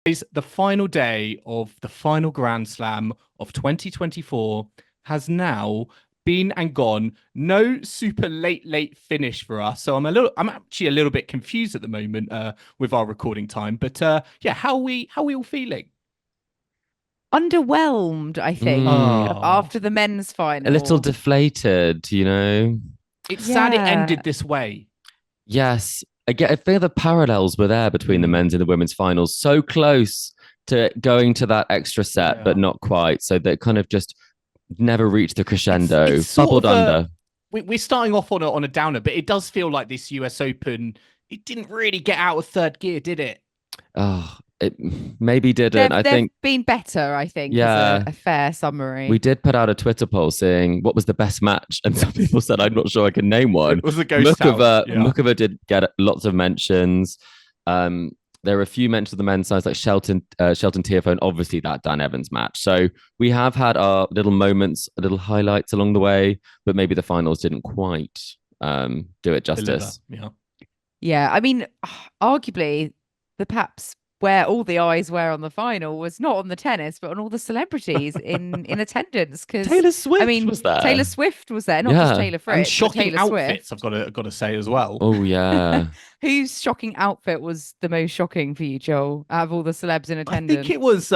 The final day of the final Grand Slam of 2024 has now been and gone. No super late finish for us. So I'm actually a little bit confused at the moment with our recording time. But yeah, how are we all feeling? Underwhelmed, I think, Oh, after the men's A little final. deflated, you know? it's sad it Yeah. ended this way. Yes. I feel the parallels were there between the men's and the women's finals. So close to going to that extra set, but Yeah. not quite. So they kind of just never reached the crescendo, It's sort bubbled of under. we're starting off on a downer, but it does feel like this US Open, it didn't really get out of third gear, did it? Oh, it maybe didn't. They've, I they've think, been better, I think, is yeah, a fair we summary. did put out a Twitter poll saying what was the best match, and some people said I'm not sure I can name one. It was a ghost town. Yeah. Mukova did get lots of mentions. Um, there were a few mentions of the men's sides like Shelton Tiafoe, and obviously that Dan Evans match. So we have had our little moments, little highlights along the way, but maybe the finals didn't quite do it justice. Yeah. Yeah, I mean, arguably, perhaps where all the eyes were on the final was not on the tennis, but on all the celebrities in attendance. Because Taylor Swift I mean, was there. Taylor Swift was there, not just Yeah. Taylor Fritz, And but shocking Taylor outfits, Swift. I've got to say as well. Oh yeah. Whose shocking outfit was the most shocking for you, Joel, out of all the celebs in I attendance? think it was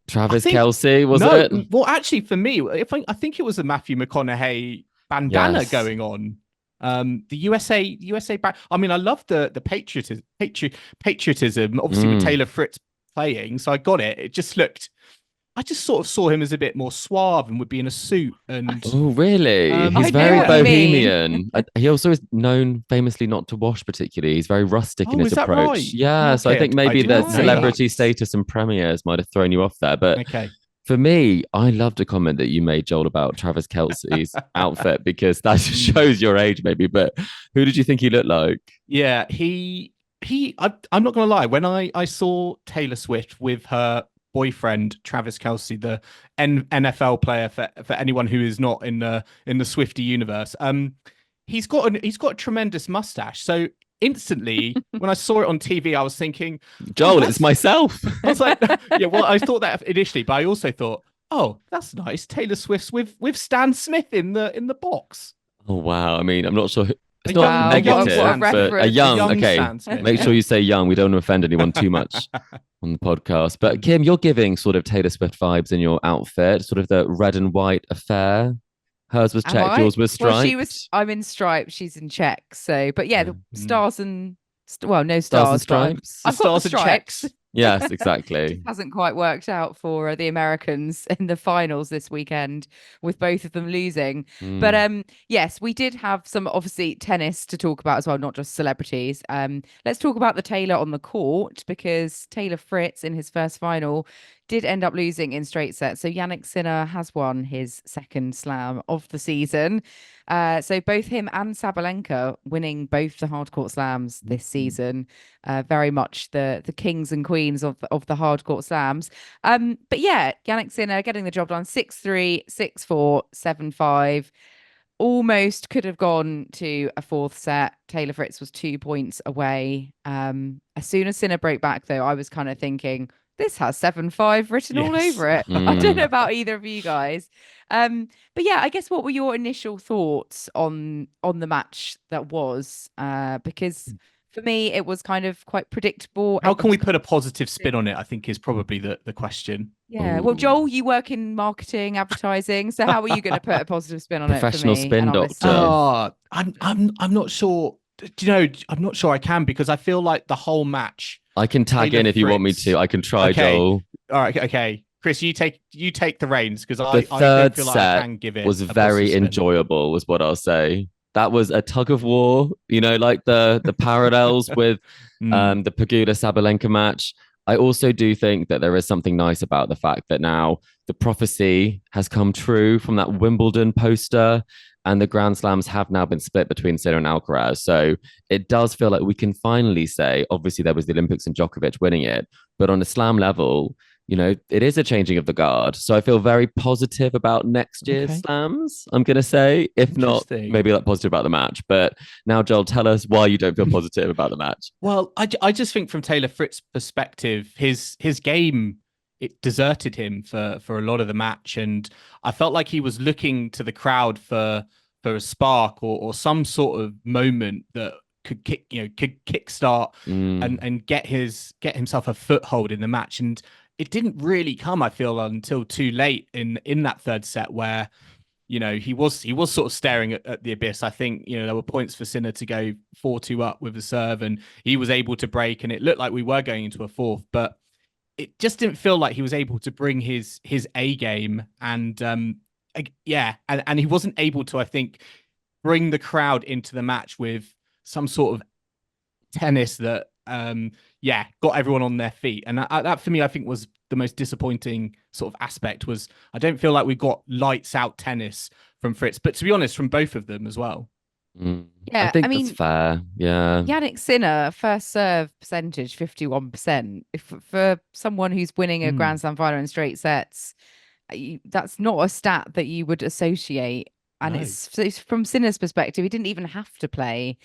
Travis think- Kelce, was no, it? well, actually, for me, I think it was a Matthew McConaughey bandana Yes. going on. The USA back. I mean, I love the patriotism, obviously with Taylor Fritz playing. So I got it. It just looked. I just sort of saw him as a bit more suave and would be in a suit. And Oh, really? I He's know very what you bohemian. He also is known famously not to wash particularly. He's very rustic in Oh, his is that approach. right? Yeah, so I Okay, think I maybe did the not know celebrity that. status and premieres might have thrown you off there. But Okay. for me, I loved a comment that you made, Joel, about Travis Kelce's outfit because that just shows your age, maybe. But who did you think he looked like? Yeah, I'm not gonna lie. When I saw Taylor Swift with her boyfriend Travis Kelce, the NFL player for anyone who is not in the Swifty universe, he's got a tremendous mustache. So instantly, when I saw it on TV, I was thinking, Joel, it's myself. I was like, yeah. Well, I thought that initially, but I also thought, oh, that's nice. Taylor Swift's with Stan Smith in the box. Oh, wow. I mean, I'm not sure. It's A not young- negative, what a but a reference. young. A young Okay, Stan Smith, make yeah. sure you say young. We don't want to offend anyone too much on the podcast. But Kim, you're giving sort of Taylor Swift vibes in your outfit, sort of the red and white affair. Hers was Am checked, I? yours was striped. Well, she was. I'm in stripes. She's in checks. So, but yeah, the stars and no Stars and stars. But stripes. I've got the Stars and checks. stripes. Yes, exactly. Hasn't quite worked out for the Americans in the finals this weekend, with both of them losing. But yes, we did have some obviously tennis to talk about as well, not just celebrities. Let's talk about the Taylor on the court, because Taylor Fritz in his first final did end up losing in straight sets. So Jannik Sinner has won his second slam of the season. So both him and Sabalenka winning both the hard court slams this season. Very much the kings and queens of the hard court slams. But yeah, Jannik Sinner getting the job done. 6-3, 6-4, 7-5. Almost could have gone to a fourth set. Taylor Fritz was 2 points away. As soon as Sinner broke back, though, I was kind of thinking, this has 7-5 written all Yes. over it. I don't know about either of you guys. But yeah, I guess what were your initial thoughts on the match that was? Because for me, it was kind of quite predictable. How can we put a positive spin on it? I think is probably the question. Yeah. Well, Joel, you work in marketing, advertising. So how are you going to put a positive spin on it? Professional for me spin and our doctor. listeners? Oh, I'm not sure. Do you know? I'm not sure I can, because I feel like the whole match. I can tag Taylor in if you want me Fritz. to. I can try, Okay. Joel. All right, okay. Chris, you take the reins, because The I third don't feel like I set can give it. was a very positive spin. enjoyable, was what I'll say. That was a tug of war, you know, like the parallels with the Pegula Sabalenka match. I also do think that there is something nice about the fact that now the prophecy has come true from that Wimbledon poster. And the Grand Slams have now been split between Sinner and Alcaraz. So it does feel like we can finally say, obviously there was the Olympics and Djokovic winning it, but on a slam level, it is a changing of the guard. So I feel very positive about next year's slams, I'm going to say. If not, maybe like positive about the match. But now, Joel, tell us why you don't feel positive about the match. Well, I just think from Taylor Fritz's perspective, his game, it deserted him for a lot of the match. And I felt like he was looking to the crowd for a spark or some sort of moment that could kickstart and get himself a foothold in the match. And it didn't really come, I feel, until too late in that third set where, he was sort of staring at the abyss. I think, there were points for Sinner to go 4-2 up with the serve, and he was able to break, and it looked like we were going into a fourth, but it just didn't feel like he was able to bring his A game. And and he wasn't able to, I think, bring the crowd into the match with some sort of tennis that got everyone on their feet. And that for me, I think, was the most disappointing sort of aspect. Was I don't feel like we got lights out tennis from Fritz, but to be honest, from both of them as well. Yeah, I think that's fair. Yeah, Jannik Sinner first serve percentage 51%. If for someone who's winning a Grand Slam final in straight sets, that's not a stat that you would associate. And it's from Sinner's perspective, he didn't even have to play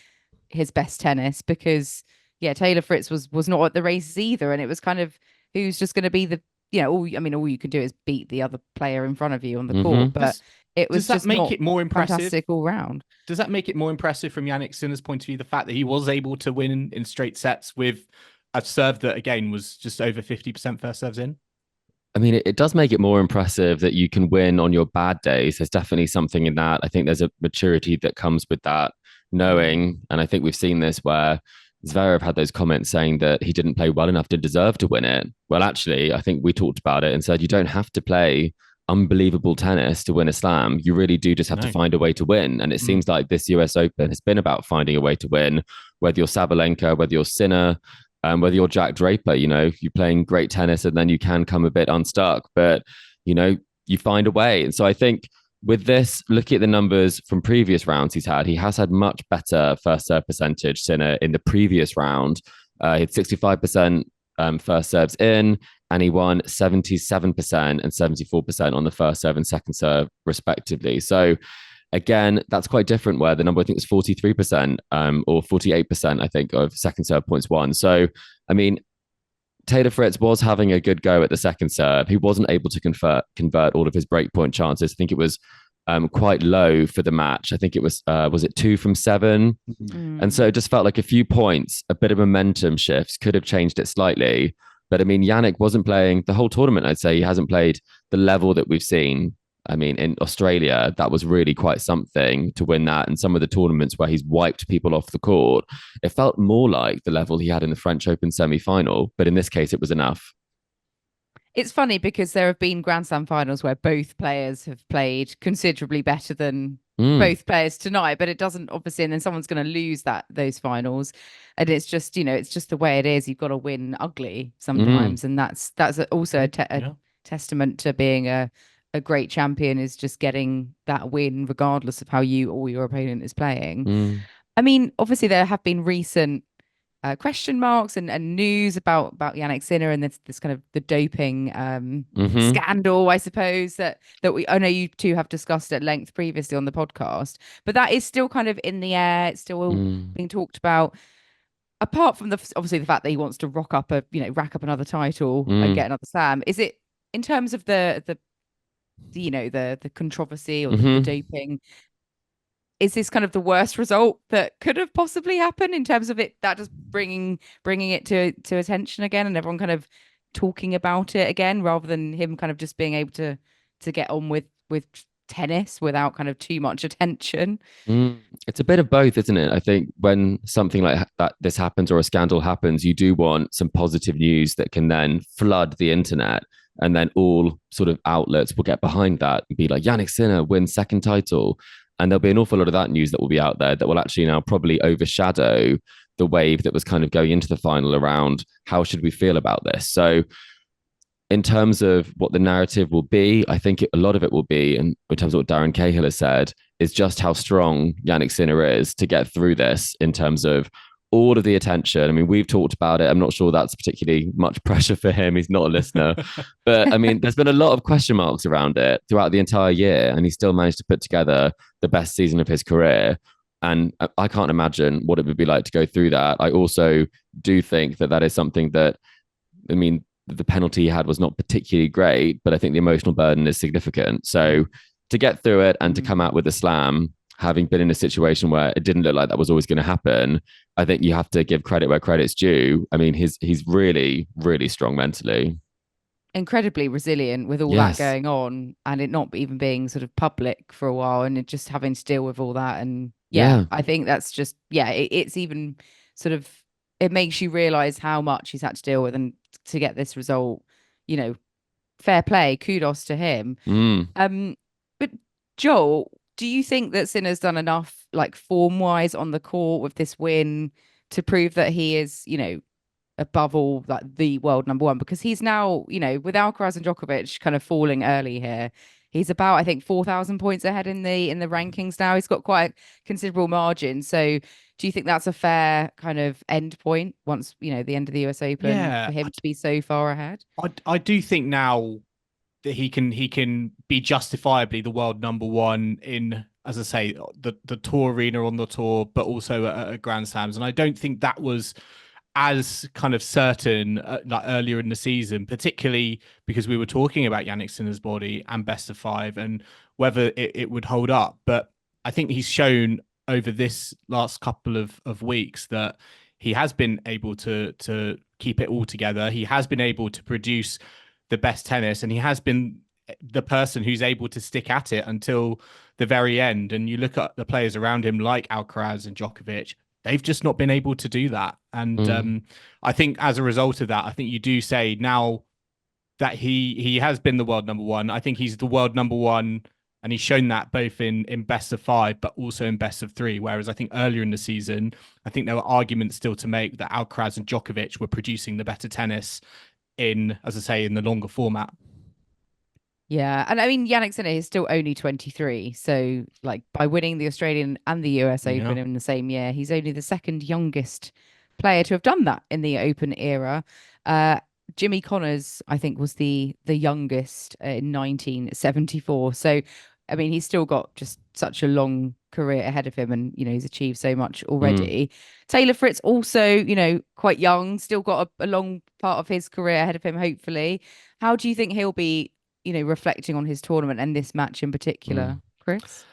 his best tennis because Taylor Fritz was not at the races either, and it was kind of who's just going to be the all you can do is beat the other player in front of you on the court, but it was does that make it more impressive? Fantastic all round. Does that make it more impressive from Jannik Sinner's point of view, the fact that he was able to win in straight sets with a serve that again was just over 50% first serves in? I mean, it does make it more impressive that you can win on your bad days. There's definitely something in that. I think there's a maturity that comes with that, knowing, and I think we've seen this where Zverev had those comments saying that he didn't play well enough to deserve to win it. Well, actually, I think we talked about it and said you don't have to play unbelievable tennis to win a slam. You really do just have to find a way to win. And it seems like this US Open has been about finding a way to win, whether you're Sabalenka, whether you're Sinner, whether you're Jack Draper. You're playing great tennis and then you can come a bit unstuck, but you find a way. And so I think with this, looking at the numbers from previous rounds he has had much better first serve percentage, Sinner, in the previous round. He had 65% first serves in, and he won 77% and 74% on the first serve and second serve, respectively. So again, that's quite different, where the number, I think, was 43% or 48%, I think, of second serve points won. So, I mean, Taylor Fritz was having a good go at the second serve. He wasn't able to convert all of his breakpoint chances. I think it was quite low for the match. I think it was it 2 from 7? And so it just felt like a few points, a bit of momentum shifts could have changed it slightly. But I mean, Jannik wasn't playing the whole tournament. I'd say he hasn't played the level that we've seen. I mean, in Australia, that was really quite something to win that. And some of the tournaments where he's wiped people off the court, it felt more like the level he had in the French Open semi-final. But in this case, it was enough. It's funny because there have been Grand Slam finals where both players have played considerably better than both players tonight, but it doesn't, obviously, and then someone's going to lose those finals. And it's just, it's just the way it is. You've got to win ugly sometimes. And that's also a testament to being a great champion, is just getting that win regardless of how you or your opponent is playing. I mean, obviously there have been recent question marks and news about Jannik Sinner and this kind of the doping scandal, I suppose, that I know you two have discussed at length previously on the podcast, but that is still kind of in the air. It's still being talked about. Apart from obviously the fact that he wants to rack up another title and get another slam, is it in terms of the controversy or the doping, is this kind of the worst result that could have possibly happened in terms of it, that just bringing it to attention again and everyone kind of talking about it again, rather than him kind of just being able to get on with tennis without kind of too much attention? It's a bit of both, isn't it? I think when something like that, this happens, or a scandal happens, you do want some positive news that can then flood the internet. And then all sort of outlets will get behind that and be like, Jannik Sinner wins second title. And there'll be an awful lot of that news that will be out there that will actually now probably overshadow the wave that was kind of going into the final around how should we feel about this. So in terms of what the narrative will be, I think a lot of it will be, and in terms of what Darren Cahill has said, is just how strong Jannik Sinner is to get through this in terms of all of the attention. I mean, we've talked about it. I'm not sure that's particularly much pressure for him. He's not a listener. But I mean, there's been a lot of question marks around it throughout the entire year, and he still managed to put together the best season of his career. And I can't imagine what it would be like to go through that. I also do think that is something that, I mean, the penalty he had was not particularly great, but I think the emotional burden is significant. So to get through it and to come out with a slam, having been in a situation where it didn't look like that was always going to happen, I think you have to give credit where credit's due. I mean, he's really, really strong mentally. Incredibly resilient with all that going on, and it not even being sort of public for a while, and it just having to deal with all that. And I think that's just, it's even sort of, it makes you realize how much he's had to deal with, and to get this result, you know, fair play, kudos to him. But Joel, do you think that Sinner's done enough, like form wise on the court with this win, to prove that he is, you know, above all, like the world number one? Because he's now, you know, with Alcaraz and Djokovic kind of falling early here, he's about, I think, 4,000 points ahead in the rankings now. He's got quite a considerable margin. So do you think that's a fair kind of end point once, you know, the end of the US Open, for him to be so far ahead? I do think now that he can be justifiably the world number one in, as I say, the tour arena on the tour, but also at Grand Slams. And I don't think that was as kind of certain like earlier in the season, particularly because we were talking about Jannik Sinner's body and best of five and whether it would hold up. But I think he's shown over this last couple of weeks that he has been able to keep it all together. He has been able to produce the best tennis, and he has been the person who's able to stick at it until the very end. And you look at the players around him like Alcaraz and Djokovic, they've just not been able to do that. And I think as a result of that, I think you do say now that he has been the world number one. I think he's the world number one, and he's shown that both in best of five, but also in best of three. Whereas I think earlier in the season, I think there were arguments still to make that Alcaraz and Djokovic were producing the better tennis in, as I say, in the longer format. Yeah, and I mean, Jannik Sinner is still only 23, so like by winning the Australian and the US Open in the same year, he's only the second youngest player to have done that in the Open era. Jimmy Connors, I think, was the youngest in 1974. So, I mean, he's still got just such a long career ahead of him, and you know, he's achieved so much already. Taylor Fritz also, you know, quite young, still got a long part of his career ahead of him, hopefully. How do you think he'll be, you know, reflecting on his tournament and this match in particular, Chris?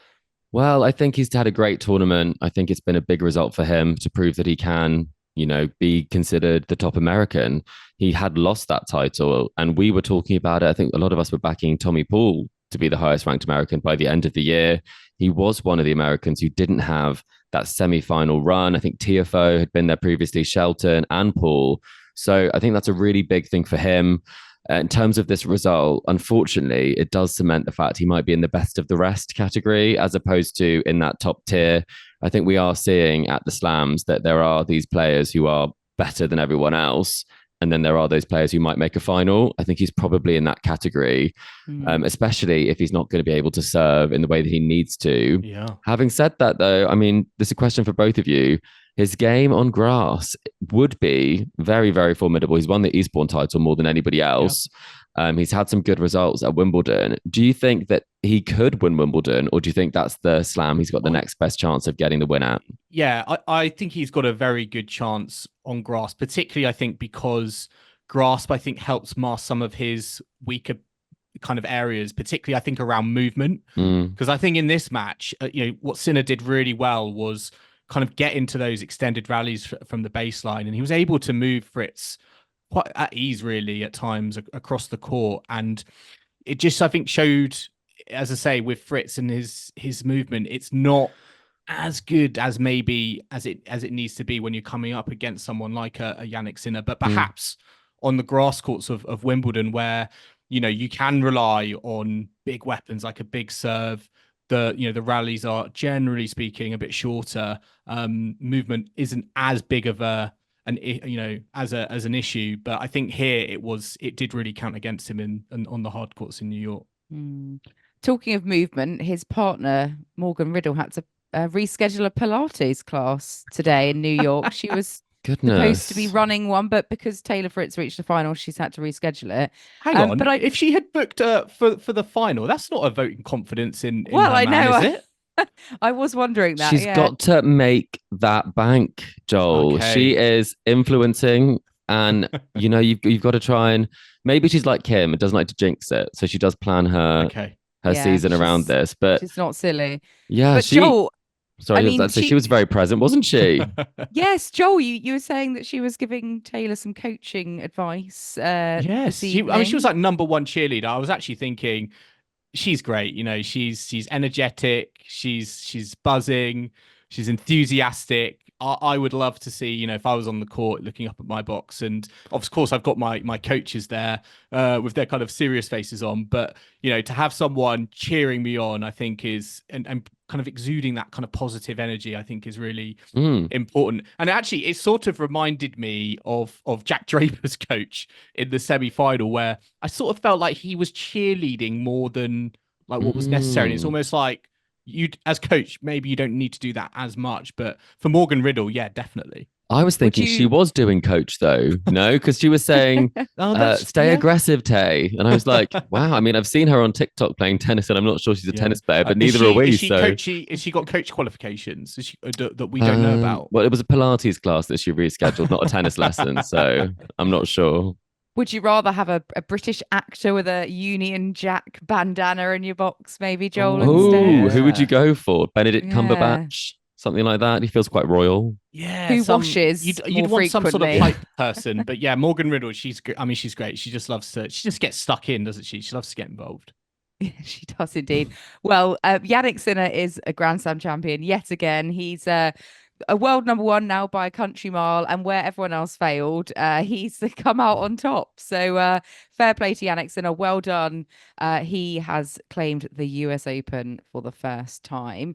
Well, I think he's had a great tournament. I think it's been a big result for him to prove that he can, you know, be considered the top American. He had lost that title, and we were talking about it. I think a lot of us were backing Tommy Paul to be the highest ranked American by the end of the year. He was one of the Americans who didn't have that semi-final run. I think Tiafoe had been there previously, Shelton and Paul. So I think that's a really big thing for him. In terms of this result, unfortunately, it does cement the fact he might be in the best of the rest category as opposed to in that top tier. I think we are seeing at the slams that there are these players who are better than everyone else. And then there are those players who might make a final. I think he's probably in that category, especially if he's not going to be able to serve in the way that he needs to. Yeah. Having said that, though, I mean, this is a question for both of you. His game on grass would be very, very formidable. He's won the Eastbourne title more than anybody else. Yep. He's had some good results at Wimbledon. Do you think that he could win Wimbledon, or do you think that's the slam he's got the next best chance of getting the win at? Yeah, I think he's got a very good chance on grass, particularly, I think, because grass, I think, helps mask some of his weaker kind of areas, particularly, I think, around movement. Because I think in this match, you know, what Sinner did really well was kind of get into those extended rallies from the baseline, and he was able to move Fritz quite at ease, really, at times across the court. And it just, I think, showed, as I say, with Fritz and his movement, it's not as good as maybe as it needs to be when you're coming up against someone like a Jannik Sinner. But perhaps on the grass courts of Wimbledon, where, you know, you can rely on big weapons like a big serve, the rallies are, generally speaking, a bit shorter. Movement isn't as big of as an issue, but I think here it did really count against him on the hard courts in New York. talking of movement, his partner, Morgan Riddle, had to reschedule a Pilates class today in New York. She was supposed to be Goodness. running one, but because Taylor Fritz reached the final, she's had to reschedule it. Hang on, But if she had booked for the final, that's not a vote in confidence in well, her I man, know. is it? I was wondering that. She's yeah. got to make that bank, Joel. Okay. She is influencing, and you've got to try and maybe she's like Kim and doesn't like to jinx it, so she does plan her Okay. Yeah, season around this. But she's not silly. yeah, But Joel, sorry, I mean, she was very present, wasn't she? yes, Joel, you were saying that she was giving Taylor some coaching advice Yes, this evening. I mean, she was like number one cheerleader. I was actually thinking she's great. She's energetic. She's buzzing. She's enthusiastic. I would love to see, if I was on the court looking up at my box, and of course I've got my coaches there with their kind of serious faces on, but to have someone cheering me on, I think is and kind of exuding that kind of positive energy, I think is really important. And actually, it sort of reminded me of Jack Draper's coach in the semi-final, where I sort of felt like he was cheerleading more than like what was necessary. And it's almost like you, as coach, maybe you don't need to do that as much. But for Morgan Riddle, yeah, definitely. I was thinking she was doing coach though, no, because she was saying, stay aggressive, Tay. And I was like, wow, I mean, I've seen her on TikTok playing tennis and I'm not sure she's a tennis player, but neither are we. Is she got coach qualifications that we don't know about? Well, it was a Pilates class that she rescheduled, not a tennis lesson. So I'm not sure. Would you rather have a British actor with a Union Jack bandana in your box, maybe, Joel, instead? Who would you go for? Benedict Cumberbatch? Something like that? He feels quite royal. Yeah. Who washes You'd want some sort of hype person. But yeah, Morgan Riddle, she's great. She just loves to, she just gets stuck in, doesn't she? She loves to get involved. Yeah, she does indeed. Well, Jannik Sinner is a Grand Slam champion yet again. He's a world #1 now by a country mile, and where everyone else failed, he's come out on top. So fair play to Jannik Sinner. Well done. He has claimed the US Open for the first time.